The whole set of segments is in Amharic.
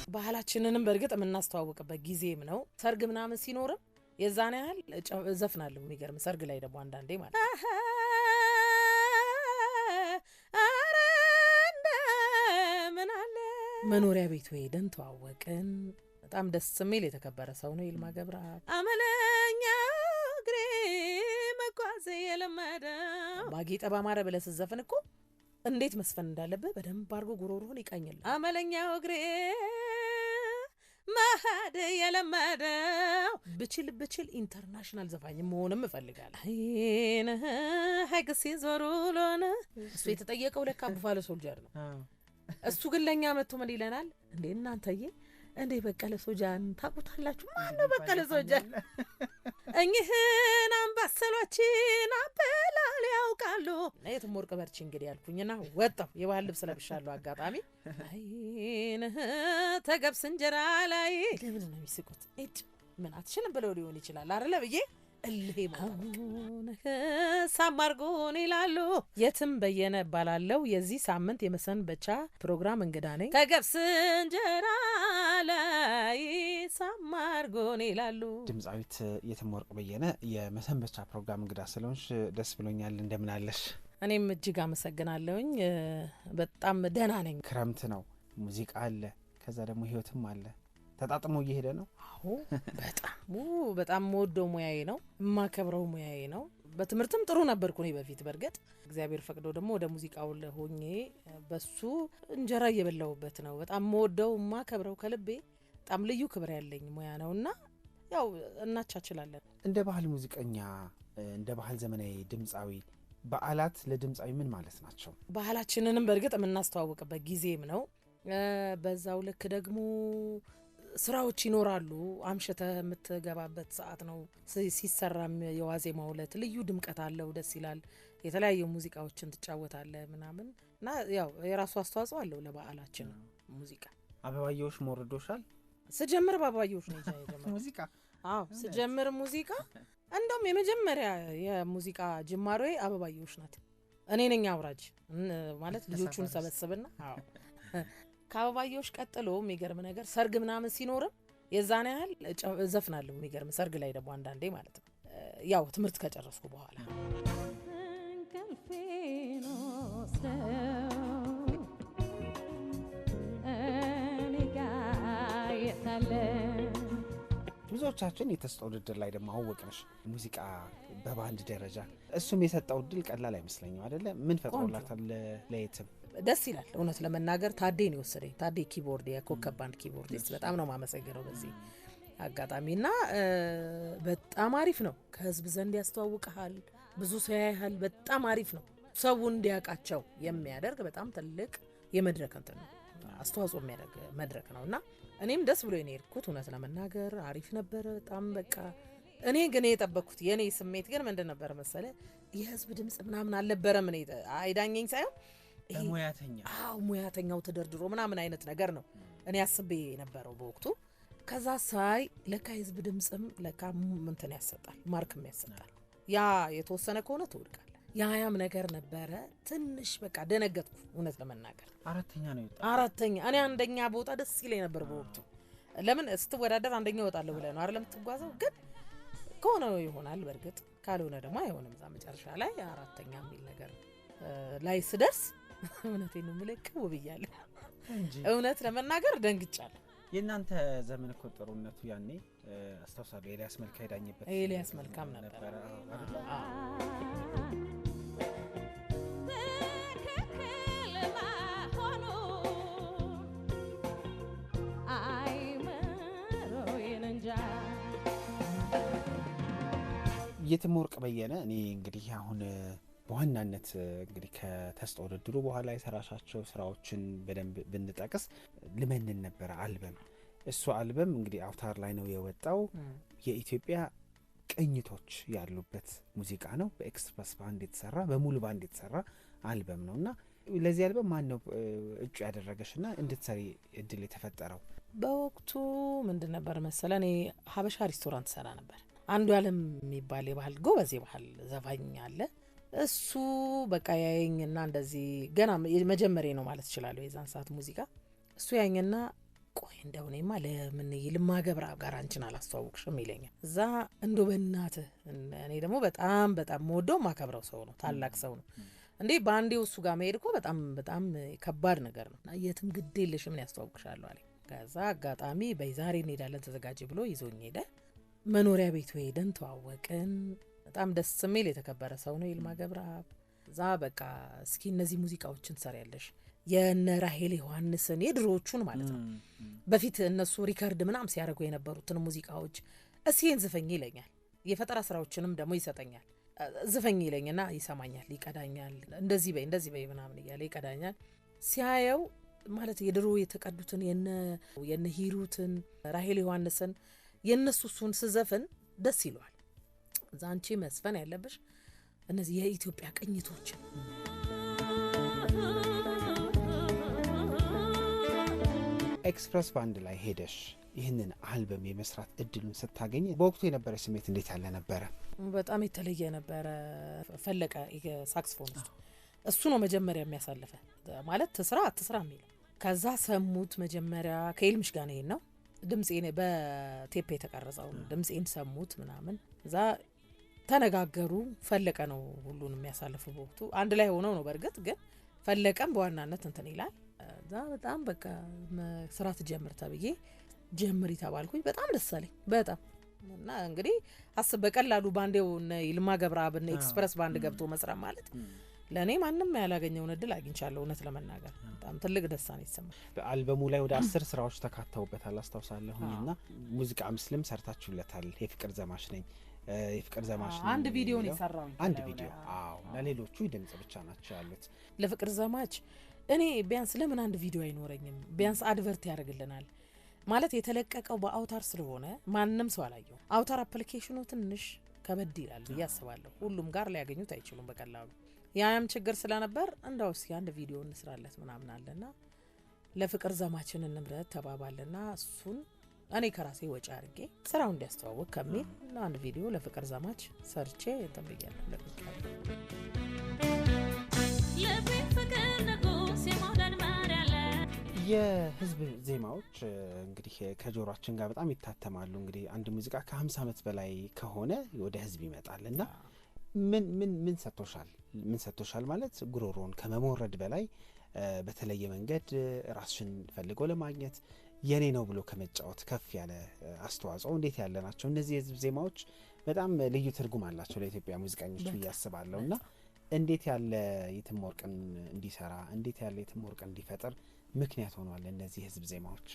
ባህላችንንም በእርግጥ የምናስተዋውቅበት ጊዜም ነው። ሰርግ ምናምን ሲኖርም የዛን ያህል ዘፍናለሁ። የሚገርም ሰርግ ላይ ደግሞ አንዳንዴ ማለት ምን አለ መኖሪያ ቤቱ ሄደን ተዋወቅን። በጣም ደስ የሚል የተከበረ ሰው ነው ይልማ ገብረአብ። አመለኛ እግሬ መጓዝ የለመደው ባጌጠ ባማረ ብለህ ስትዘፍን እኮ እንዴት መስፈን እንዳለብህ በደንብ አድርጎ ጉሮሮህን ይቃኝልህ። አመለኛው እግሬ መሄድ የለመደው ብችል ኢንተርናሽናል ዘፋኝ መሆንም እፈልጋለሁ። ሀይቅ ሲዞሩ ሎነ እሱ የተጠየቀው ለካ ቡፋሎ ሶልጀር ነው። እሱ ግን ለኛ መጥቶ ምን ይለናል እንዴ እናንተዬ እንዴ በቀለ ሶጃን ታውቁታላችሁ? ማነው በቀለ ሶጃን? እኚህን አምባሰሎችን አበላል ያውቃሉ። የትም ወርቅ በርቺ እንግዲህ ያልኩኝና ወጣሁ። የባህል ልብስ ለብሻለሁ። አጋጣሚ ተገብስ እንጀራ ላይ ለምን ነው የሚስቁት? ምን አትችልም ብለው ሊሆን ይችላል አይደለ ብዬ እልሄ ሳማርጎን ይላሉ። የትም በየነ እባላለሁ። የዚህ ሳምንት የመሰንበቻ ፕሮግራም እንግዳ ነኝ። ተገብስ እንጀራ ላይ ሳማርጎን ይላሉ። ድምፃዊት የትም ወርቅ በየነ የመሰንበቻ ፕሮግራም እንግዳ ስለሆንሽ ደስ ብሎኛል። እንደምን አለሽ? እኔም እጅግ አመሰግናለሁኝ። በጣም ደህና ነኝ። ክረምት ነው፣ ሙዚቃ አለ፣ ከዛ ደግሞ ህይወትም አለ። ተጣጥሞ እየሄደ ነው። አዎ በጣም የምወደው ሙያዬ ነው፣ የማከብረው ሙያዬ ነው። በትምህርትም ጥሩ ነበርኩ እኔ በፊት። በእርግጥ እግዚአብሔር ፈቅዶ ደግሞ ወደ ሙዚቃው ሆኜ በሱ እንጀራ እየበላሁበት ነው። በጣም የምወደው የማከብረው ከልቤ በጣም ልዩ ክብር ያለኝ ሙያ ነውና ያው እናቻችላለን። እንደ ባህል ሙዚቀኛ፣ እንደ ባህል ዘመናዊ ድምፃዊ በዓላት ለድምፃዊ ምን ማለት ናቸው? ባህላችንንም በእርግጥ የምናስተዋውቅበት ጊዜም ነው። በዛው ልክ ደግሞ ስራዎች ይኖራሉ። አምሽተ የምትገባበት ሰዓት ነው። ሲሰራም የዋዜማው ዕለት ልዩ ድምቀት አለው። ደስ ይላል። የተለያዩ ሙዚቃዎችን ትጫወታለ ምናምን እና ያው የራሱ አስተዋጽኦ አለው ለበዓላችን ሙዚቃ። አበባየሁሽ ሞርዶሻል? ስጀምር በአበባየሁሽ ነው የጀመረው ሙዚቃ። አዎ ስጀምር ሙዚቃ እንደውም የመጀመሪያ የሙዚቃ ጅማሮዬ አበባየሁሽ ናት። እኔ ነኝ አውራጅ ማለት ልጆቹን ሰበስብና አዎ ከአበባየሁሽ ቀጥሎ የሚገርም ነገር ሰርግ ምናምን ሲኖርም የዛን ያህል ዘፍናለሁ። የሚገርም ሰርግ ላይ ደግሞ አንዳንዴ ማለት ነው ያው ትምህርት ከጨረስኩ በኋላ ብዙዎቻችን የተሰጠው ውድድር ላይ ደግሞ አወቅንሽ ሙዚቃ በባንድ ደረጃ። እሱም የሰጠው እድል ቀላል አይመስለኝም አይደለ? ምን ፈጥሮላታል ለየትም? ደስ ይላል። እውነት ለመናገር ታዴ ነው የወሰደኝ። ታዴ ኪቦርድ የኮከብ ባንድ ኪቦርዲስት በጣም ነው ማመሰግነው በዚህ አጋጣሚና በጣም አሪፍ ነው። ከህዝብ ዘንድ ያስተዋውቀሃል፣ ብዙ ሰው ያያል። በጣም አሪፍ ነው። ሰው እንዲያውቃቸው የሚያደርግ በጣም ትልቅ የመድረክ እንትን ነው፣ አስተዋጽኦ የሚያደርግ መድረክ ነውና እኔም ደስ ብሎ የኔ እርኩት እውነት ለመናገር አሪፍ ነበር በጣም በቃ። እኔ ግን የጠበቅኩት የኔ ስሜት ግን ምንድን ነበር መሰለ የህዝብ ድምጽ ምናምን አልነበረም። እኔ አይዳኘኝ ሳይሆን ሙያተኛው ተደርድሮ ምናምን አይነት ነገር ነው እኔ አስቤ የነበረው በወቅቱ። ከዛ ሳይ ለካ የህዝብ ድምጽም ለካ ምንትን ያሰጣል፣ ማርክም ያሰጣል። ያ የተወሰነ ከሆነ ትወድቃል። ያያም ነገር ነበረ። ትንሽ በቃ ደነገጥኩ እውነት ለመናገር። አራተኛ ነው የወጣው። አራተኛ እኔ አንደኛ ቦታ ደስ ይለኝ ነበር በወቅቱ። ለምን ስትወዳደር አንደኛ እወጣለሁ ብለህ ነው አይደለም ትጓዘው። ግን ከሆነ ይሆናል በእርግጥ፣ ካልሆነ ደግሞ አይሆንም። እዛ መጨረሻ ላይ አራተኛ የሚል ነገር ላይ ስደርስ እውነቴን ነው የምልህ ቅው ብያለሁ። እውነት ለመናገር ደንግጫለሁ። የእናንተ ዘመን እኮ ጥሩነቱ ያኔ አስታውሳለሁ። ኤልያስ መልካ ሄዳኝበት። ኤልያስ መልካም ነበር። የትም ወርቅ በየነ እኔ እንግዲህ አሁን በዋናነት እንግዲህ ከተሰጠው ውድድሩ በኋላ የሰራሻቸው ስራዎችን በደንብ ብንጠቅስ ልመንን ነበረ አልበም። እሱ አልበም እንግዲህ አውታር ላይ ነው የወጣው። የኢትዮጵያ ቅኝቶች ያሉበት ሙዚቃ ነው። በኤክስፕረስ ባንድ የተሰራ በሙሉ ባንድ የተሰራ አልበም ነውና ለዚህ አልበም ማን ነው እጩ ያደረገሽና እንድትሰሪ እድል የተፈጠረው? በወቅቱ ምንድን ነበር መሰለ እኔ ሀበሻ ሬስቶራንት ሰራ ነበር። አንዱ ዓለም የሚባል የባህል ጎበዝ የባህል ዘፋኝ አለ። እሱ በቃ ያየኝና እንደዚህ ገና መጀመሪያ ነው ማለት እችላለሁ የዛን ሰዓት ሙዚቃ። እሱ ያየኝና ቆይ እንደው እኔማ ለምን ይልማ ገብረአብ ጋር አንቺን አላስተዋውቅሽም ይለኛል። እዛ እንዶ በእናትህ እኔ ደግሞ በጣም በጣም መወደው ማከብረው ሰው ነው፣ ታላቅ ሰው ነው እንዴ በአንዴው እሱ ጋር መሄድ እኮ በጣም በጣም ከባድ ነገር ነው። የትም ግድ የለሽም ምን ያስተዋውቅሻለሁ አለኝ። ከዛ አጋጣሚ በዛሬ እንሄዳለን ተዘጋጅ ብሎ ይዞኝ ሄደ። መኖሪያ ቤቱ ሄደን ተዋወቅን። በጣም ደስ የሚል የተከበረ ሰው ነው ይልማ ገብረአብ። እዛ በቃ እስኪ እነዚህ ሙዚቃዎችን ትሰሪያለሽ የነ ራሄል ዮሐንስን የድሮዎቹን ማለት ነው በፊት እነሱ ሪከርድ ምናምን ሲያደርጉ የነበሩትን ሙዚቃዎች እስኪን ዝፈኝ ይለኛል። የፈጠራ ስራዎችንም ደግሞ ይሰጠኛል። ዝፈኝ ይለኝና ይሰማኛል፣ ይቀዳኛል። እንደዚህ በይ ምናምን እያለ ይቀዳኛል። ሲያየው ማለት የድሮ የተቀዱትን የነ ሂሩትን ራሄል ዮሐንስን የነሱ እሱን ስዘፍን ደስ ይለዋል። እዛ አንቺ መስፈን ያለብሽ እነዚህ የኢትዮጵያ ቅኝቶችን ኤክስፕረስ ባንድ ላይ ሄደሽ ይህንን አልበም የመስራት እድሉን ስታገኝ በወቅቱ የነበረ ስሜት እንዴት ያለ ነበረ? በጣም የተለየ ነበረ። ፈለቀ ሳክስፎን እሱ ነው መጀመሪያ የሚያሳልፈ ማለት ትስራ የሚለው። ከዛ ሰሙት መጀመሪያ ከይልምሽ ጋር ይሄን ነው ድምጼን በቴፕ የተቀረጸው ድምጼን ሰሙት ምናምን። እዛ ተነጋገሩ። ፈለቀ ነው ሁሉን የሚያሳልፈው በወቅቱ አንድ ላይ ሆነው ነው። በእርግጥ ግን ፈለቀም በዋናነት እንትን ይላል። እዛ በጣም በቃ ስራ ትጀምር ተብዬ ጀምሪ ተባልኩኝ። በጣም ደስ አለኝ በጣም እና እንግዲህ አስብ በቀላሉ ባንዴው ይልማ ገብረአብና ኤክስፕረስ ባንድ ገብቶ መስራት ማለት ለእኔ ማንም ያላገኘውን እድል አግኝቻለሁ። እውነት ለመናገር በጣም ትልቅ ደስታ ነው የተሰማኝ። በአልበሙ ላይ ወደ 10 ስራዎች ተካተውበታል አስታውሳለሁኝ እና ሙዚቃ ምስልም ሰርታችሁለታል። የፍቅር ዘማች ነኝ የፍቅር ዘማች ነኝ አንድ ቪዲዮ ነው የሰራው። አንድ ቪዲዮ ለሌሎቹ ድምጽ ብቻ ናቸው ያሉት። ለፍቅር ዘማች እኔ ቢያንስ ለምን አንድ ቪዲዮ አይኖረኝም? ቢያንስ አድቨርት ያደርግልናል ማለት የተለቀቀው በአውታር ስለሆነ ማንም ሰው አላየው። አውታር አፕሊኬሽኑ ትንሽ ከበድ ይላል ብዬ አስባለሁ። ሁሉም ጋር ሊያገኙት አይችሉም በቀላሉ። ያም ችግር ስለነበር እንደው እስኪ አንድ ቪዲዮ እንስራለት ምናምን አለና ለፍቅር ዘማችን እንምረጥ ተባባልና እሱን እኔ ከራሴ ወጪ አድርጌ ስራውን እንዲያስተዋውቅ ከሚል አንድ ቪዲዮ ለፍቅር ዘማች ሰርቼ ተንብያለሁ። የህዝብ ዜማዎች እንግዲህ ከጆሮአችን ጋር በጣም ይታተማሉ። እንግዲህ አንድ ሙዚቃ ከ50 ዓመት በላይ ከሆነ ወደ ህዝብ ይመጣል እና ምን ሰጥቶሻል ማለት ጉሮሮን ከመሞረድ በላይ በተለየ መንገድ ራስሽን ፈልጎ ለማግኘት የኔ ነው ብሎ ከመጫወት ከፍ ያለ አስተዋጽኦ እንዴት ያለ ናቸው እነዚህ የህዝብ ዜማዎች? በጣም ልዩ ትርጉም አላቸው ለኢትዮጵያ ሙዚቀኞች ብዬ አስባለሁ። እና እንዴት ያለ የትም ወርቅን እንዲሰራ እንዴት ያለ የትም ወርቅን እንዲፈጥር ምክንያት ሆኗል እነዚህ የህዝብ ዜማዎች?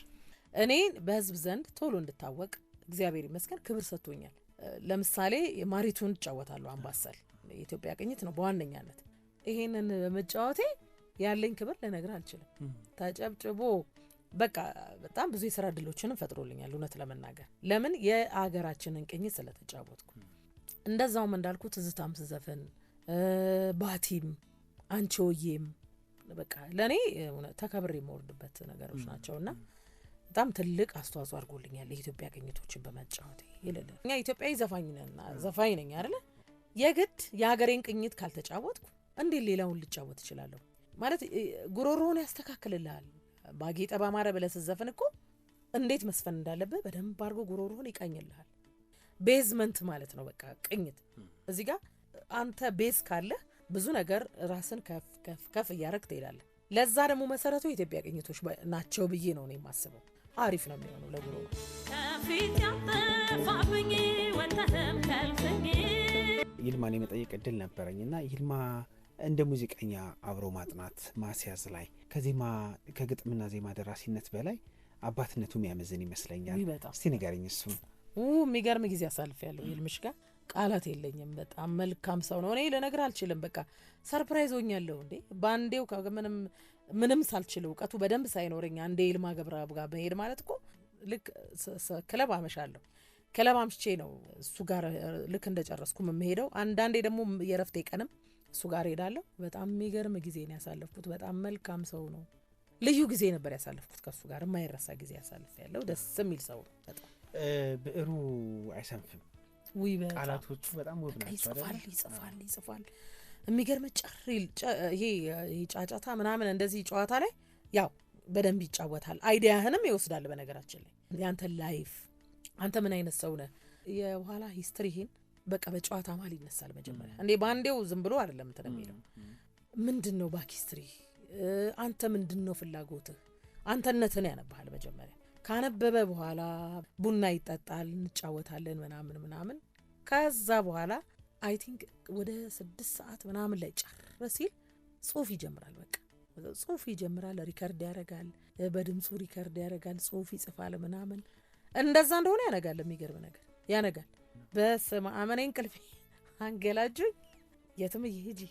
እኔ በህዝብ ዘንድ ቶሎ እንድታወቅ እግዚአብሔር ይመስገን ክብር ሰጥቶኛል። ለምሳሌ ማሪቱን እጫወታለሁ። አምባሰል የኢትዮጵያ ቅኝት ነው በዋነኛነት። ይሄንን በመጫወቴ ያለኝ ክብር ልነግር አልችልም። ተጨብጭቦ በቃ በጣም ብዙ የስራ እድሎችንም ፈጥሮልኛል እውነት ለመናገር ለምን የአገራችንን ቅኝት ስለተጫወትኩ። እንደዛውም እንዳልኩ ትዝታም ስዘፍን ባቲም አንቺሆዬም በቃ ለእኔ ተከብሬ የምወርድበት ነገሮች ናቸውና በጣም ትልቅ አስተዋጽኦ አድርጎልኛል የኢትዮጵያ ቅኝቶችን በመጫወቴ። ይልል እኛ ኢትዮጵያዊ ዘፋኝ ነኝ አይደለ? የግድ የሀገሬን ቅኝት ካልተጫወትኩ እንዴት ሌላውን ልጫወት እችላለሁ? ማለት ጉሮሮውን ያስተካክልልሃል። ባጌጠ ባማረ ብለህ ስትዘፍን እኮ እንዴት መስፈን እንዳለብህ በደንብ አድርጎ ጉሮሮውን ይቃኝልሃል። ቤዝመንት ማለት ነው በቃ ቅኝት። እዚህ ጋር አንተ ቤዝ ካለህ ብዙ ነገር ራስን ከፍ እያረግ ትሄዳለህ። ለዛ ደግሞ መሰረቱ የኢትዮጵያ ቅኝቶች ናቸው ብዬ ነው የማስበው። አሪፍ ነው የሚሆነው ለጉሮሮ። ከፊት ያጠፋብኝ ወተህም ከልፍኝ ይልማን የመጠየቅ እድል ነበረኝና ይልማ እንደ ሙዚቀኛ አብሮ ማጥናት ማስያዝ ላይ ከግጥምና ዜማ ደራሲነት በላይ አባትነቱ የሚያመዝን ይመስለኛል። እስቲ ንገረኝ እሱን። የሚገርም ጊዜ አሳልፌያለሁ ይልምሽ ጋር። ቃላት የለኝም። በጣም መልካም ሰው ነው። እኔ ልነግር አልችልም። በቃ ሰርፕራይዝ ሆኛለሁ እንዴ ባንዴው ምንም ሳልችል እውቀቱ በደንብ ሳይኖረኝ አንዴ ይልማ ገብረአብ ጋር መሄድ ማለት እኮ ልክ ክለብ አመሻለሁ። ክለብ አምሽቼ ነው እሱ ጋር ልክ እንደጨረስኩ የምሄደው። አንዳንዴ ደግሞ የረፍቴ ቀንም እሱ ጋር ሄዳለሁ። በጣም የሚገርም ጊዜ ነው ያሳለፍኩት። በጣም መልካም ሰው ነው። ልዩ ጊዜ ነበር ያሳለፍኩት ከሱ ጋር። የማይረሳ ጊዜ ያሳልፌያለሁ። ደስ የሚል ሰው ነው በጣም። ብዕሩ አይሰንፍም። ቃላቶቹ በጣም ውብ ናቸው። ይጽፋል። የሚገርም ይሄ ጫጫታ ምናምን እንደዚህ ጨዋታ ላይ ያው በደንብ ይጫወታል። አይዲያህንም ይወስዳል። በነገራችን ላይ ያንተ ላይፍ አንተ ምን አይነት ሰው ነህ የኋላ ሂስትሪህን በቃ በጨዋታ ማል ይነሳል። መጀመሪያ እንዴ ባንዴው ዝም ብሎ አይደለም ተነሚለው ምንድነው ባክ ሂስትሪ አንተ ምንድነው ፍላጎትህ አንተነትን ያነባል። መጀመሪያ ካነበበ በኋላ ቡና ይጠጣል እንጫወታለን ምናምን ከዛ በኋላ አይ ቲንክ ወደ 6 ሰዓት ምናምን ላይ ጨርስ ሲል ጽሁፍ ይጀምራል። በቃ ጽሁፍ ይጀምራል። ሪከርድ ያደርጋል። በድምጹ ሪከርድ ያደርጋል። ጽሁፍ ይጽፋል ምናምን እንደዛ እንደሆነ ያነጋል። የሚገርም ነገር ያነጋል። በስመ አብ እኔ እንቅልፌ አንገላጁኝ የትም ይሄጂ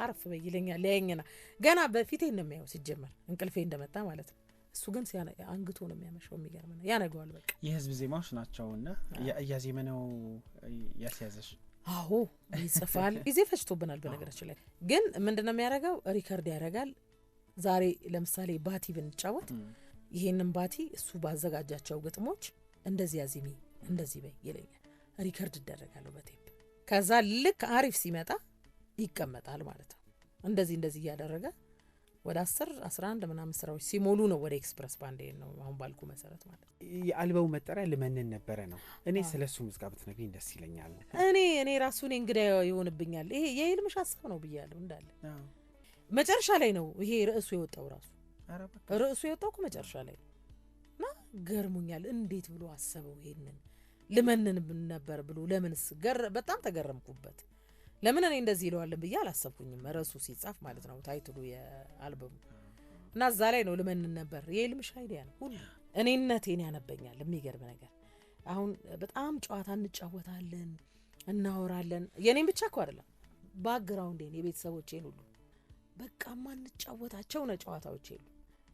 አረፍ በይለኛል ያየኝና ገና በፊቴ ነው የሚያየው ሲጀመር እንቅልፌ እንደመጣ ማለት ነው። እሱ ግን አንግቶ ነው የሚያመሸው። የሚገርም ነው ያነጋዋል። በቃ የህዝብ ዜማዎች ናቸውና እያዜመ ነው ያስያዘሽ? አዎ ይጽፋል። ጊዜ ፈጅቶብናል በነገራችን ላይ ግን ምንድነው የሚያደርገው ሪከርድ ያደርጋል። ዛሬ ለምሳሌ ባቲ ብንጫወት ይሄንን ባቲ እሱ ባዘጋጃቸው ግጥሞች እንደዚህ ያዚሚ እንደዚህ በይ ይለኛል። ሪከርድ ይደረጋለሁ በቴፕ። ከዛ ልክ አሪፍ ሲመጣ ይቀመጣል ማለት ነው። እንደዚህ እያደረገ ወደ 10 11 ምናምን ስራዎች ሲሞሉ ነው ወደ ኤክስፕረስ ባንድ ነው አሁን ባልኩ መሰረት ማለት ነው። የአልበሙ መጠሪያ ልመንን ነበረ ነው። እኔ ስለሱ ሙዚቃ ብትነግሪኝ ደስ ይለኛል። እኔ ራሱን እንግዳ ይሆንብኛል። ይሄ የህልምሽ ሐሳብ ነው ብያለሁ እንዳለ መጨረሻ ላይ ነው ይሄ ርዕሱ የወጣው። ርዕሱ የወጣው መጨረሻ ላይ እና ገርሙኛል። እንዴት ብሎ አሰበው ይሄንን ልመንን ነበር ብሎ ለምንስ በጣም ተገረምኩበት። ለምን እኔ እንደዚህ ይለዋል ብዬ አላሰብኩኝም። ርዕሱ ሲጻፍ ማለት ነው ታይትሉ የአልበሙ እና እዛ ላይ ነው ልመንን ነበር። የህልምሽ አይዲያ ነው ሁሉ እኔነቴን ያነበኛል። የሚገርም ነገር አሁን በጣም ጨዋታ እንጫወታለን እናወራለን። የኔን ብቻ እኮ አይደለም ባክግራውንዴን የቤተሰቦቼን ሁሉ በቃ ማንጫወታቸው ነው ጨዋታዎች ይሉ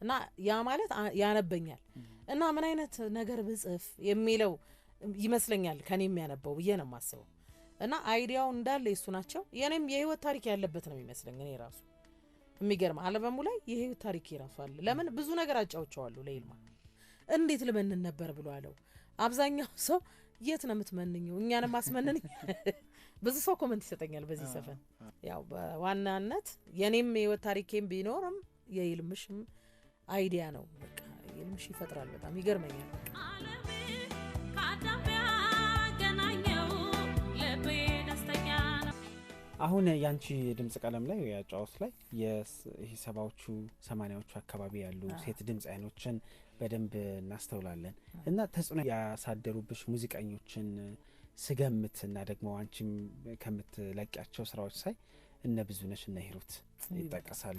እና ያ ማለት ያነበኛል እና ምን አይነት ነገር ብጽፍ የሚለው ይመስለኛል ከኔ የሚያነበው ብዬ ነው የማስበው። እና አይዲያው እንዳለ እሱ ናቸው። የኔም የህይወት ታሪክ ያለበት ነው የሚመስለኝ። እኔ ራሱ የሚገርም አልበሙ ላይ የህይወት ታሪክ ይራሱ አለ። ለምን ብዙ ነገር አጫውቻለሁ ለይልማ እንዴት ልመንን ነበር ብሎ አለው። አብዛኛው ሰው የት ነው የምትመንኘው እኛንም ማስመንኝ ብዙ ሰው ኮሜንት ይሰጠኛል በዚህ ሰፈን። ያው በዋናነት የኔም የህይወት ታሪኬም ቢኖርም የይልምሽም አይዲያ ነው። በቃ ይልምሽ ይፈጥራል። በጣም ይገርመኛል። አሁን ያንቺ ድምጽ ቀለም ላይ ያጫውት ላይ የሰባዎቹ 80ዎቹ አካባቢ ያሉ ሴት ድምጽ አይኖችን በደንብ እናስተውላለን እና ተጽዕኖ ያሳደሩብሽ ሙዚቀኞችን ስገምት እና ደግሞ አንቺም ከምትለቂያቸው ስራዎች ሳይ እነ ብዙነሽ እና ሂሩት ይጠቀሳሉ።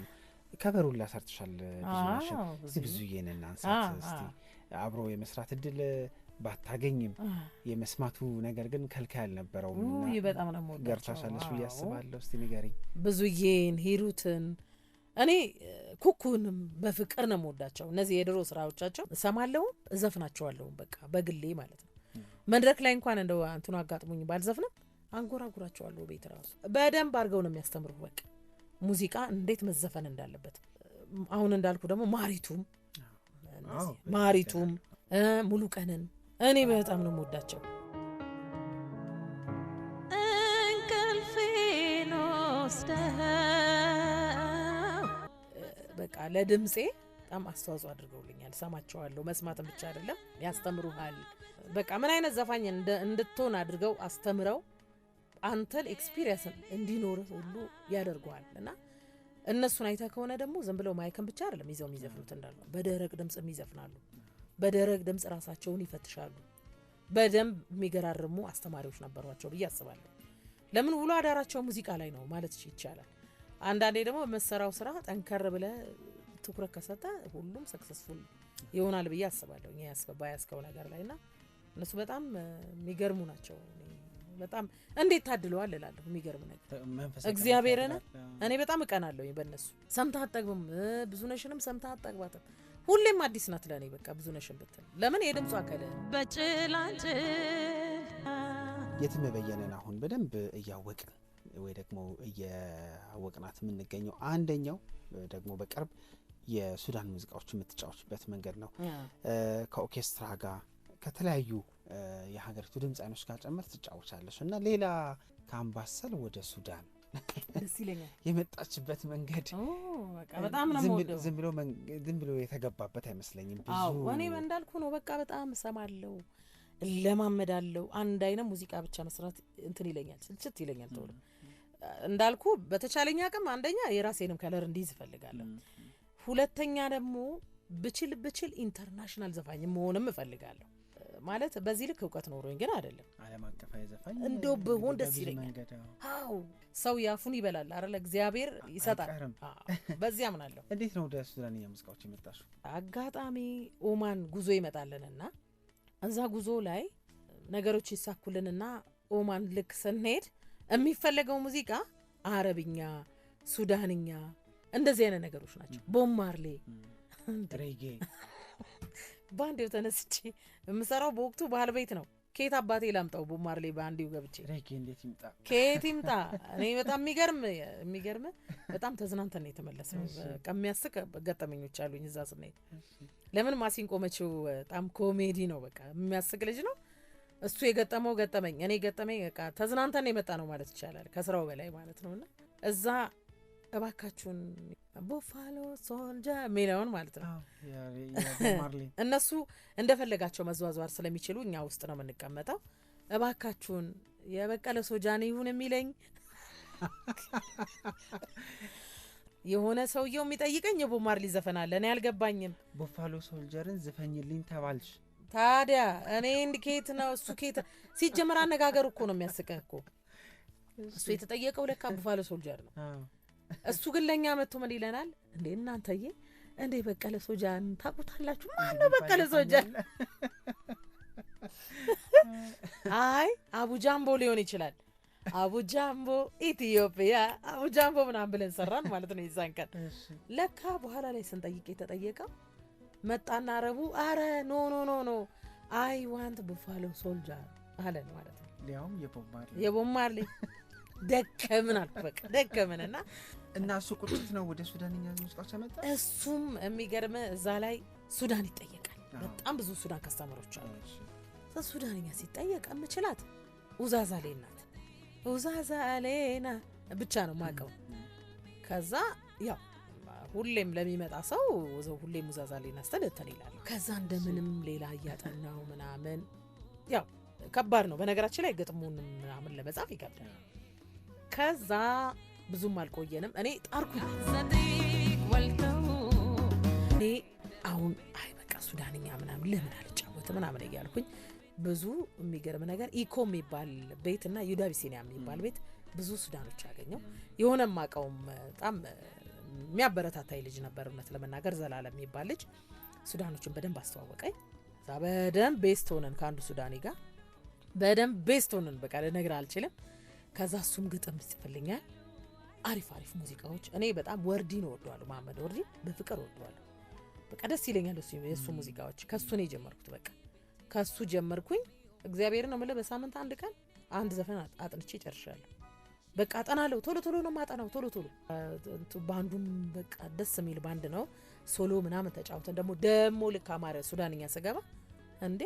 ከበሩላ ሰርተሻል ብዙነሽ። ብዙዬን እናንሳት እስቲ። አብሮ የመስራት እድል ባታገኝም የመስማቱ ነገር ግን ከልካይ አልነበረውም እና በጣም ነው የምወዳቸው። ገርታሻለሽ ብዬ አስባለሁ። እስቲ ንገሪኝ። ብዙዬን ሂሩትን እኔ ኩኩንም በፍቅር ነው የምወዳቸው። እነዚህ የድሮ ስራዎቻቸው እሰማለሁ እዘፍናቸዋለሁ በቃ በግሌ ማለት ነው። መድረክ ላይ እንኳን እንደው አንተኑ አጋጥሙኝ ባልዘፍንም አንጎራጉራቸዋለሁ። ቤት ራሱ በደንብ አድርገው ነው የሚያስተምሩ በቃ ሙዚቃ እንዴት መዘፈን እንዳለበት። አሁን እንዳልኩ ደግሞ ማሪቱም ሙሉ ቀንን እኔ በጣም ነው የምወዳቸው። እንቅልፌን ወስደህ በቃ ለድምጼ በጣም አስተዋጽኦ አድርገውልኛል። ሰማቸዋለሁ። መስማትም ብቻ አይደለም ያስተምሩሃል። በቃ ምን አይነት ዘፋኝ እንድትሆን አድርገው አስተምረው አንተን ኤክስፒሪየንስ እንዲኖር ሁሉ ያደርጓል። እና እነሱን አይተህ ከሆነ ደግሞ ዝም ብለው ማይክን ብቻ አይደለም ይዘው የሚዘፍኑት እንዳሉ በደረቅ ድምጽ ይዘፍናሉ። በደረቅ ድምጽ ራሳቸውን ይፈትሻሉ። በደንብ የሚገራርሙ አስተማሪዎች ነበሯቸው ብዬ አስባለሁ። ለምን ውሎ አዳራቸው ሙዚቃ ላይ ነው ማለት ይቻላል። አንዳንዴ ደግሞ በመሰራው ስራ ጠንከር ብለ ትኩረት ከሰጠ ሁሉም ሰክሰስፉል ይሆናል ብዬ አስባለሁ። እኛ ያስከው ነገር ላይና እነሱ በጣም የሚገርሙ ናቸው። በጣም እንዴት ታድለዋል እላለሁ። የሚገርም ነገር እግዚአብሔርን እኔ በጣም እቀናለሁ በእነሱ። ሰምተህ አትጠግብም። ብዙነሽንም ሰምተህ አትጠግባትም። ሁሌም አዲስ ናት ለኔ በቃ ብዙነሽን ብትል ለምን የድምጿ አከለ በጭላንጭል የትም በየነን አሁን በደንብ እያወቅን ወይ ደግሞ እያወቅናት የምንገኘው አንደኛው ደግሞ በቅርብ የሱዳን ሙዚቃዎች የምትጫወችበት መንገድ ነው። ከኦርኬስትራ ጋር ከተለያዩ የሀገሪቱ ድምፃኖች ጋር ጨምር ትጫወቻለሽ እና ሌላ ከአምባሰል ወደ ሱዳን ደስ ይለኛል የመጣችበት መንገድ በቃ በጣም ነው የምወደው። ዝም ብሎ የተገባበት አይመስለኝም። ብዙ እኔ እንዳልኩ ነው በቃ በጣም እሰማለሁ፣ ለማመዳለሁ። አንድ አይነት ሙዚቃ ብቻ መስራት እንትን ይለኛል፣ ስልችት ይለኛል ተውሎ እንዳልኩ በተቻለኛ አቅም አንደኛ የራሴንም ከለር እንዲይዝ እፈልጋለሁ። ሁለተኛ ደግሞ ብችል ኢንተርናሽናል ዘፋኝ መሆንም እፈልጋለሁ። ማለት በዚህ ልክ እውቀት ኖሮኝ ግን አይደለም። ዓለም አቀፋዊ ዘፋኝ እንደው ብሆን ደስ ይለኛል። አዎ ሰው ያፉን ይበላል አይደል? እግዚአብሔር ይሰጣል። በዚህ አምናለሁ። እንዴት ነው ወደ ሱዳንኛ ሙዚቃዎች የመጣሽው? አጋጣሚ ኦማን ጉዞ ይመጣልንና እዛ ጉዞ ላይ ነገሮች ይሳኩልንና ኦማን ልክ ስንሄድ የሚፈለገው ሙዚቃ አረብኛ፣ ሱዳንኛ እንደዚህ አይነት ነገሮች ናቸው። ቦብ ማርሌ፣ ሬጌ ባንዴው ተነስቼ የምሰራው በወቅቱ ባህል ቤት ነው። ከየት አባቴ ላምጣው ቦብ ማርሌ ባንዴው ገብቼ ሬጌ እንዴት ይምጣ ከየት ይምጣ? እኔ በጣም የሚገርም በጣም ተዝናንተን ነው የተመለስነው። ከሚያስቅ ገጠመኞች አሉኝ እዛ ስንሄድ። ለምን ማሲንቆ መቼው በጣም ኮሜዲ ነው፣ በቃ የሚያስቅ ልጅ ነው እሱ። የገጠመው ገጠመኝ እኔ ገጠመኝ በቃ ተዝናንተን የመጣ ነው ማለት ይቻላል፣ ከስራው በላይ ማለት ነውና እዛ እባካችሁን ቡፋሎ ሶልጀር ሚለውን ማለት ነው እነሱ እንደፈለጋቸው መዟዟር ስለሚችሉ እኛ ውስጥ ነው የምንቀመጠው። እባካችሁን የበቀለ ሶጃን ይሁን የሚለኝ የሆነ ሰውየው የሚጠይቀኝ የቦብ ማርሊ ዘፈናለ እኔ አልገባኝም። ቡፋሎ ሶልጀርን ዝፈኝልኝ ተባልሽ። ታዲያ እኔ ኢንዲኬት ነው እሱ ኬት ሲጀመር አነጋገሩ እኮ ነው የሚያስቀህ እኮ። እሱ የተጠየቀው ለካ ቡፋሎ ሶልጀር ነው። እሱ ግን ለኛ መጥቶ ምን ይለናል? እንዴ እናንተዬ እንዴ በቀለ ሶጃን ታውቁታላችሁ? ማን ነው በቀለ ሶጃን? አይ አቡጃምቦ ሊሆን ይችላል። አቡጃምቦ ኢትዮጵያ አቡጃምቦ ምናምን ብለን ሰራን ማለት ነው ይዛን ቀን። ለካ በኋላ ላይ ስንጠይቅ የተጠየቀው መጣና አረቡ አረ ኖ ኖ ኖ ኖ አይ ዋንት ቡፋሎ ሶልጀር አለን ማለት ነው። ሊያውም የቦብ ማርሊ ደከምን አልኩ በቃ ደከምንና እና እሱ ቁጥጥ ነው ወደ ሱዳንኛ ሙዚቃዎች አመጣ። እሱም የሚገርም እዛ ላይ ሱዳን ይጠየቃል። በጣም ብዙ ሱዳን ከስተመሮች አሉ። ሱዳንኛ ሲጠየቅ የምችላት ኡዛዛሌ ናት። ኡዛዛሌና ብቻ ነው ማቀው። ከዛ ያው ሁሌም ለሚመጣ ሰው ሁሌም ኡዛዛሌና ስተልተን ይላል። ከዛ እንደምንም ሌላ እያጠናው ምናምን ያው ከባድ ነው በነገራችን ላይ ግጥሙን ምናምን ለመጻፍ ይከብዳል። ከዛ ብዙም አልቆየንም እኔ ጣርኩኝ እኔ አሁን አይ በቃ ሱዳንኛ ምናምን ለምን አልጫወት ምናምን እያልኩኝ ብዙ የሚገርም ነገር ኢኮ የሚባል ቤትና ዩዳቢሲኒያ የሚባል ቤት ብዙ ሱዳኖች ያገኘው የሆነ ማቀውም በጣም የሚያበረታታይ ልጅ ነበር። እውነት ለመናገር ዘላለም የሚባል ልጅ ሱዳኖችን በደንብ አስተዋወቀኝ። እዛ በደንብ ቤስት ሆነን ከአንዱ ሱዳኒ ጋር በደንብ ቤስት ሆነን በቃ ልነግር አልችልም። ከዛ እሱም ግጥም ይጽፍልኛል አሪፍ ሙዚቃዎች። እኔ በጣም ወርዲን ወደዋለሁ፣ መሐመድ ወርዲ በፍቅር ወደዋለሁ። በቃ ደስ ይለኛል እሱ የሱ ሙዚቃዎች። ከሱ ነው የጀመርኩት። በቃ ከሱ ጀመርኩኝ። እግዚአብሔርን ነው የምልህ በሳምንት አንድ ቀን አንድ ዘፈን አጥንቼ ጨርሻለሁ። በቃ አጠናለሁ፣ ቶሎ ነው ማጠናው ቶሎ ባንዱም በቃ ደስ የሚል ባንድ ነው። ሶሎ ምናምን ተጫውተን ደግሞ ልክ አማረ ሱዳንኛ ስገባ እንዴ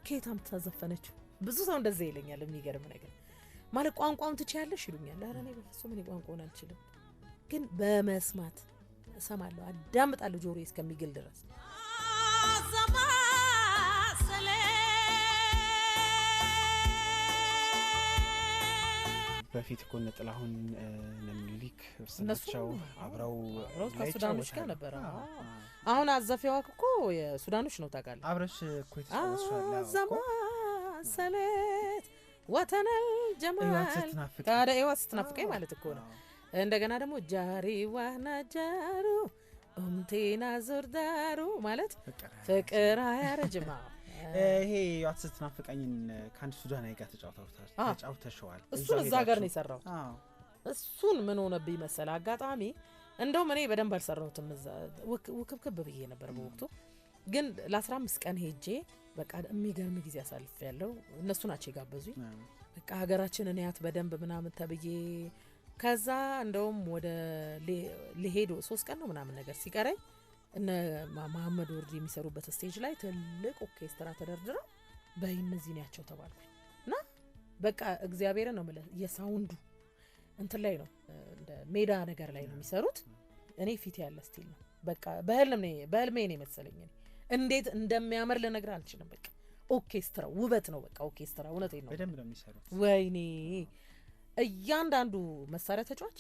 ከየታም ተዘፈነችው ብዙ ሰው እንደዛ ይለኛል። የሚገርም ነገር ማለት ቋንቋውን ትችያለሽ ይሉኛል። አረ እኔ በፍጹም እኔ ቋንቋውን አልችልም፣ ግን በመስማት እሰማለሁ፣ አዳምጣለሁ ጆሮዬ እስከሚግል ድረስ። በፊት እኮ ጥላሁን ነምሊክ እርሳቸው አብረው ከሱዳኖች ጋር ነበር። አሁን አዘፊያዋ እኮ የሱዳኖች ነው ታውቃለህ። አብረሽ እኮ የተጫወተሻል ሰለት ወተነል ጀማል ታዲያ ኤዋት ስትናፍቀኝ ማለት እኮ ነው። እንደገና ደግሞ ጃሪ ዋና ጃሩ ኡምቴና ዙርዳሩ ማለት ፍቅር አያረጅማ። ይሄ ያት ስትናፍቀኝን ከአንድ ሱዳናዊ ጋር ተጫውተሽዋል። እሱን እዛ ሀገር ነው የሰራው። እሱን ምን ሆነብኝ መሰለ አጋጣሚ እንደውም እኔ በደንብ አልሰራሁትም። እዛ ውክብክብ ብዬ ነበር በወቅቱ። ግን ለ15 ቀን ሄጄ በቃ የሚገርም ጊዜ አሳልፍ ያለው እነሱ ናቸው የጋበዙኝ። በቃ ሀገራችንን ያት በደንብ ምናምን ተብዬ ከዛ እንደውም ወደ ሊሄዱ 3 ቀን ነው ምናምን ነገር ሲቀረኝ እነ መሐመድ ወርዲ የሚሰሩበት ስቴጅ ላይ ትልቅ ኦርኬስትራ ተደርድረው በእነዚህ ናቸው ተባልኩኝ። እና በቃ እግዚአብሔር ነው ማለት የሳውንዱ እንትን ላይ ነው እንደ ሜዳ ነገር ላይ ነው የሚሰሩት። እኔ ፊት ያለ ስቲል ነው በቃ በህልሜ ነው መሰለኝ። እንዴት እንደሚያምር ልነግር አልችልም። በቃ ኦርኬስትራ ውበት ነው። በቃ ኦርኬስትራ እውነቴን ነው በደንብ ነው የሚሰሩት። ወይኔ እያንዳንዱ መሳሪያ ተጫዋች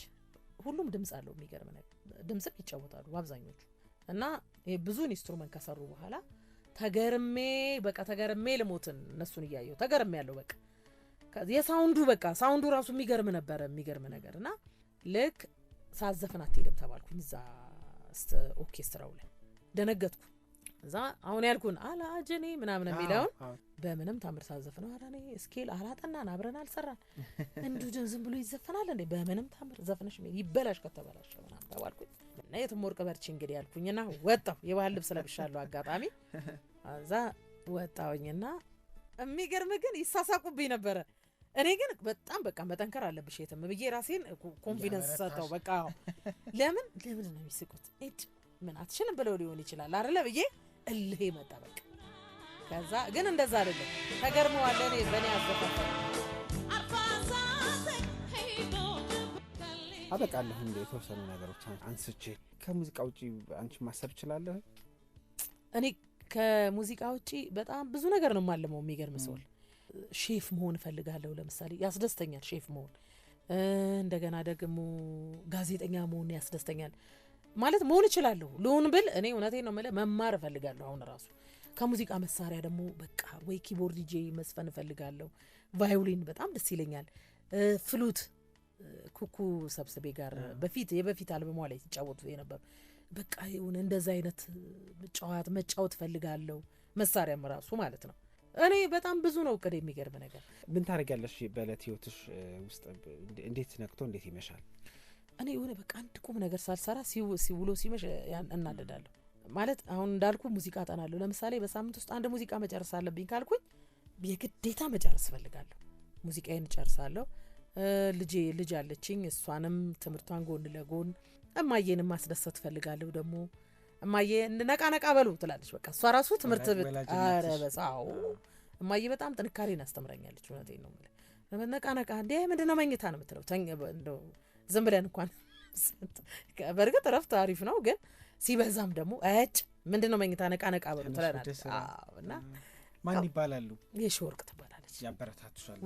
ሁሉም ድምጽ አለው። የሚገርም ነገር ድምጽም ይጫወታሉ አብዛኞቹ እና ብዙ ኢንስትሩመንት ከሰሩ በኋላ ተገርሜ ልሞትን እነሱን እያየሁ ተገርሜ ያለው በቃ ሳውንዱ ራሱ የሚገርም ነገር እና ልክ ሳዘፍን አትሄድም ተባልኩኝ እዛ ኦርኬስትራው ላይ ደነገጥኩ። እዛ አሁን ያልኩን አላጀኔ ምናምን የሚለውን በምንም ታምር ሳዘፍነው አራኔ ስኬል አላጠናን አብረን አልሰራን እንዱ ዝም ብሎ ይዘፈናል እንዴ በምንም ታምር ዘፍነሽ ይበላሽ ከተበላሽ ምናምን ተባልኩኝ። እና የትምወርቅ በርቺ እንግዲህ ያልኩኝና ወጣሁ። የባህል ልብስ ለብሻለሁ አጋጣሚ እዛ ወጣሁኝና የሚገርም ግን ይሳሳቁብኝ ነበረ። እኔ ግን በጣም በቃ መጠንከር አለብሽ የትም ብዬ ራሴን ኮንፊደንስ ሰጠው። በቃ ለምን ነው የሚስቁት ምን አትችልም ብለው ሊሆን ይችላል አይደለ ብዬ እልህ መጣ በቃ። ከዛ ግን እንደዛ አይደለም ተገርመዋል። እኔ በእኔ አዘፋፈ አበቃለሁ እንደ የተወሰኑ ነገሮች አንስቼ ከሙዚቃ ውጪ አንቺ ማሰብ ይችላለሁ። እኔ ከሙዚቃ ውጪ በጣም ብዙ ነገር ነው ማለመው። የሚገርም ሰው ሼፍ መሆን እፈልጋለሁ ለምሳሌ ያስደስተኛል ሼፍ መሆን። እንደገና ደግሞ ጋዜጠኛ መሆን ያስደስተኛል ማለት መሆን እችላለሁ ልሆን ብል እኔ እውነቴን ነው ማለት መማር እፈልጋለሁ። አሁን ራሱ ከሙዚቃ መሳሪያ ደግሞ በቃ ወይ ኪቦርድ ዲጄ መስፈን እፈልጋለሁ። ቫዮሊን በጣም ደስ ይለኛል። ፍሉት ኩኩ ሰብስቤ ጋር የበፊት አልበሟ ላይ ሲጫወቱ የነበር በቃ የሆነ እንደዛ አይነት መጫወት እፈልጋለሁ። መሳሪያም ራሱ ማለት ነው። እኔ በጣም ብዙ ነው እቅድ። የሚገርም ነገር ምን ታደርጊያለሽ በዕለት ህይወትሽ ውስጥ? እንዴት ነክቶ እንዴት ይመሻል? እኔ የሆነ በቃ አንድ ቁም ነገር ሳልሰራ ሲውሎ ሲመሽ እናደዳለሁ ማለት። አሁን እንዳልኩ ሙዚቃ አጠናለሁ። ለምሳሌ በሳምንት ውስጥ አንድ ሙዚቃ መጨረስ አለብኝ ካልኩኝ የግዴታ መጨረስ እፈልጋለሁ። ሙዚቃዬን እጨርሳለሁ። ልጅ አለችኝ። እሷንም ትምህርቷን ጎን ለጎን እማዬንም ማስደሰት እፈልጋለሁ። ደግሞ እማዬ ነቃ በሉ ትላለች። በቃ እሷ ራሱ ትምህርት አረበሳው እማዬ በጣም ጥንካሬን አስተምረኛለች። እውነቴን ነው ማለት ነቃ እንዴ ምንድነው መኝታ ነው የምትለው። እንደው ዝም ብለን እንኳን በርግጥ እረፍት አሪፍ ነው፣ ግን ሲበዛም ደግሞ ምንድነው መኝታ ነቃ በሉ ትላለች። እና ማን ይባላሉ? የሺወርቅ ትባላለች። ያበረታቱሻል?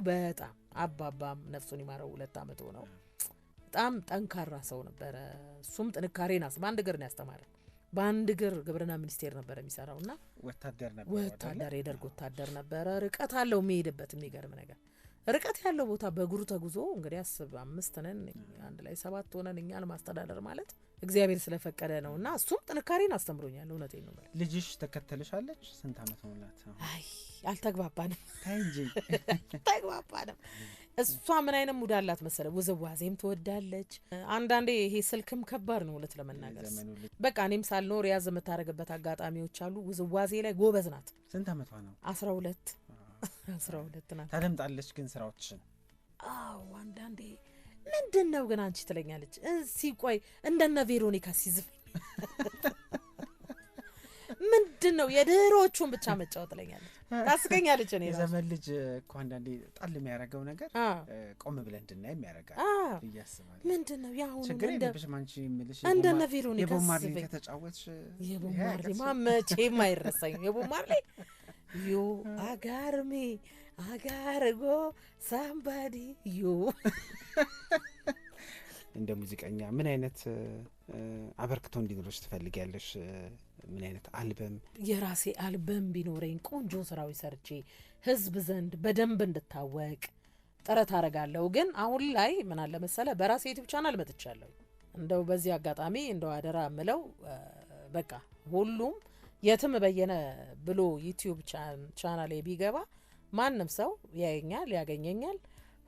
በጣም አባባም ነፍሱን ይማረው 2 አመት ሆነው በጣም ጠንካራ ሰው ነበረ። እሱም ጥንካሬን በአንድ እግር ነው ያስተማረን። በአንድ እግር ግብርና ሚኒስቴር ነበር የሚሰራውና ወታደር የደርግ ወታደር ነበረ። ርቀት አለው የሚሄድበት። የሚገርም ነገር ርቀት ያለው ቦታ በእግሩ ተጉዞ እንግዲህ 5 ነን አንድ ላይ 7 ሆነን እኛን ማስተዳደር ማለት እግዚአብሔር ስለፈቀደ ነውና እሱም ጥንካሬን አስተምሮኛል። እውነቴን ነው ማለት። ልጅሽ ተከተልሻለች? ስንት አመት ሆናት? አይ አልተግባባንም። ታንጂ ተግባባንም። እሷ ምን አይነት ሙድ አላት መሰለ፣ ውዝዋዜም ትወዳለች። አንዳንዴ ይሄ ስልክም ከባድ ነው እውነት ለመናገር። በቃ እኔም ሳልኖር ያዝ የምታደርግበት አጋጣሚዎች አሉ። ውዝዋዜ ላይ ጎበዝ ናት። ስንት አመቷ ነው? 12 ናት። ታደምጣለች ግን ስራዎችሽን? አዎ አንዳንዴ ምንድነው ግን አንቺ ትለኛለች። ሲቆይ እንደነ ቬሮኒካ ሲዝፍ ምንድነው የድሮቹን ብቻ መጫወት ትለኛለች። ታስቀኛለች። እኔ የዘመን ልጅ እኮ አንዳንዴ ጣል የሚያደርገው ነገር ቆም ብለን እንድናይ የሚያደርጋል ብያስባለሁ። ምንድነው ያሁኑ ችግር የለብሽም አንቺ የምልሽ እንደነ ቬሮኒካ የቦማርሌ ከተጫወትሽ የቦማርሌ መቼም አይረሳኝም። የቦማርሌ ዩ አጋርሜ አጋርጎ ሳምባዲ ዩ እንደ ሙዚቀኛ ምን አይነት አበርክቶ እንዲኖርሽ ትፈልጊያለሽ? ምን አይነት አልበም? የራሴ አልበም ቢኖረኝ ቆንጆ ስራዎች ሰርቼ ህዝብ ዘንድ በደንብ እንድታወቅ ጥረት አረጋለሁ። ግን አሁን ላይ ምን አለ መሰለ በራሴ ዩቲዩብ ቻናል መጥቻለሁ። እንደው በዚህ አጋጣሚ እንደው አደራ ምለው በቃ ሁሉም የትም በየነ ብሎ ዩቲዩብ ቻናል ቢገባ ማንም ሰው ያየኛል፣ ያገኘኛል።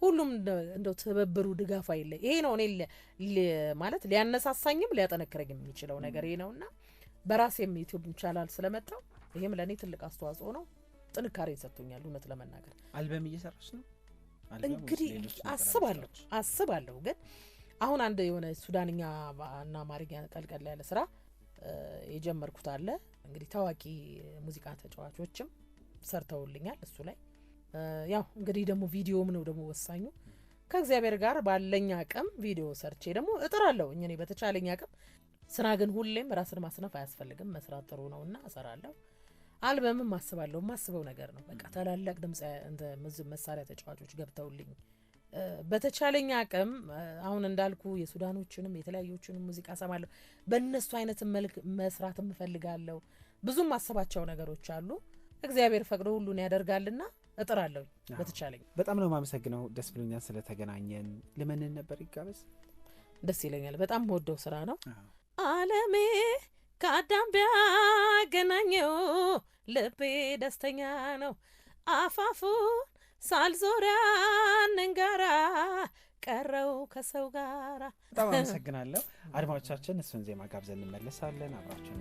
ሁሉም እንደው ተበብሩ ድጋፍ አይለ ይሄ ነው እኔ ማለት ሊያነሳሳኝም ሊያጠነክረኝም የሚችለው ነገር ይሄ ነውና በራሴም ዩቲዩብ ቻናል ስለመጣው ይሄም ለኔ ትልቅ አስተዋጽኦ ነው። ጥንካሬ ሰጥቶኛል እውነት ለመናገር። አልበም እየሰራሽ ነው? እንግዲህ አስባለሁ ግን አሁን አንድ የሆነ ሱዳንኛ እና አማርኛ ቀልቀል ያለ ስራ የጀመርኩት አለ። እንግዲህ ታዋቂ ሙዚቃ ተጫዋቾችም ሰርተውልኛል እሱ ላይ። ያው እንግዲህ ደግሞ ቪዲዮም ነው ደግሞ ወሳኙ። ከእግዚአብሔር ጋር ባለኝ አቅም ቪዲዮ ሰርቼ ደግሞ እጥራለሁ እኔ በተቻለኝ አቅም። ስራ ግን ሁሌም ራስን ማስነፍ አያስፈልግም፣ መስራት ጥሩ ነውና እሰራለሁ። አልበምም ማስባለሁ፣ ማስበው ነገር ነው። በቃ ታላላቅ ድምጽ እንደ መሳሪያ ተጫዋቾች ገብተውልኝ በተቻለኝ አቅም አሁን እንዳልኩ የሱዳኖችንም የተለያዩችንም ሙዚቃ ሰማለሁ። በእነሱ አይነት መልክ መስራት እፈልጋለሁ። ብዙም ማሰባቸው ነገሮች አሉ። እግዚአብሔር ፈቅዶ ሁሉን ያደርጋልና እጥራለሁ በተቻለኝ። በጣም ነው የማመሰግነው። ደስ ብሎኛል ስለተገናኘን። ልመንን ነበር ይጋበዝ። ደስ ይለኛል። በጣም ወደው ስራ ነው። አለሜ ከአዳም ቢያገናኘው ልቤ ደስተኛ ነው። አፋፉን ሳልዞሪያ ነንጋራ ቀረው ከሰው ጋራ። በጣም አመሰግናለሁ። አድማጮቻችን እሱን ዜማ ጋብዘን እንመለሳለን። አብራችን